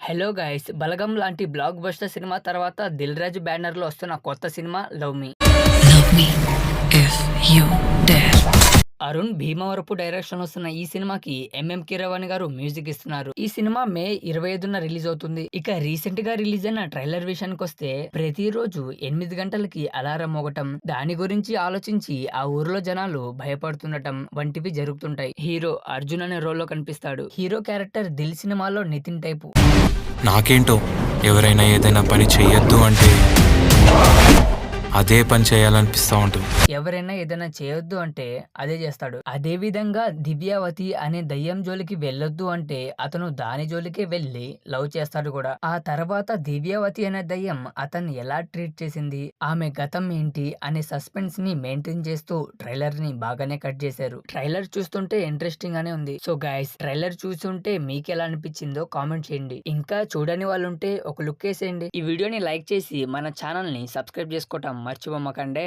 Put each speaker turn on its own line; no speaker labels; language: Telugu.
హలో గైస్, బలగం లాంటి బ్లాక్ బస్టర్ సినిమా తర్వాత దిల్ రాజు బ్యానర్ లో వస్తున్న కొత్త cinema love me.
Love me if you dare.
Arun Bhimavarapu direction వస్తున్న ఈ సినిమాకి ఎంఎం కీరవాణి గారు మ్యూజిక్ ఇస్తున్నారు. ఈ సినిమా మే 25న రిలీజ్ అవుతుంది. ఇక రీసెంట్ గా రిలీజ్ అయిన ట్రైలర్ విషయానికి వస్తే ప్రతిరోజు 8 గంటలకి అలారం మోగటం, దాని గురించి ఆలోచించి ఆ ఊర్లో జనాలు భయపడుతుండటం వంటివి జరుగుతుంటాయి. హీరో అర్జున్ అనే రోల్ లో కనిపిస్తాడు. హీరో క్యారెక్టర్ దిల్ సినిమాలో నితిన్ టైపు.
నాకేంటో ఎవరైనా ఏదైనా పని చెయ్యొద్దు అంటే అదే పని చేయాలనిపిస్తూ ఉంటుంది.
ఎవరైనా ఏదైనా చేయొద్దు అంటే అదే చేస్తాడు. అదే విధంగా దివ్యావతి అనే దయ్యం జోలికి వెళ్ళొద్దు అంటే అతను దాని జోలికే వెళ్ళి లవ్ చేస్తాడు కూడా. ఆ తర్వాత దివ్యావతి అనే దయ్యం అతన్ని ఎలా ట్రీట్ చేసింది, ఆమె గతం ఏంటి అనే సస్పెన్స్ ని మెయింటైన్ చేస్తూ ట్రైలర్ ని బాగానే కట్ చేశారు. ట్రైలర్ చూస్తుంటే ఇంట్రెస్టింగ్ గానే ఉంది. సో గైస్, ట్రైలర్ చూస్తుంటే మీకు ఎలా అనిపించిందో కామెంట్ చేయండి. ఇంకా చూడని వాళ్ళు ఉంటే ఒక లుక్ వేసేయండి. ఈ వీడియోని లైక్ చేసి మన ఛానల్ ని సబ్స్క్రైబ్ చేసుకోవటం మర్చిపోమకండే.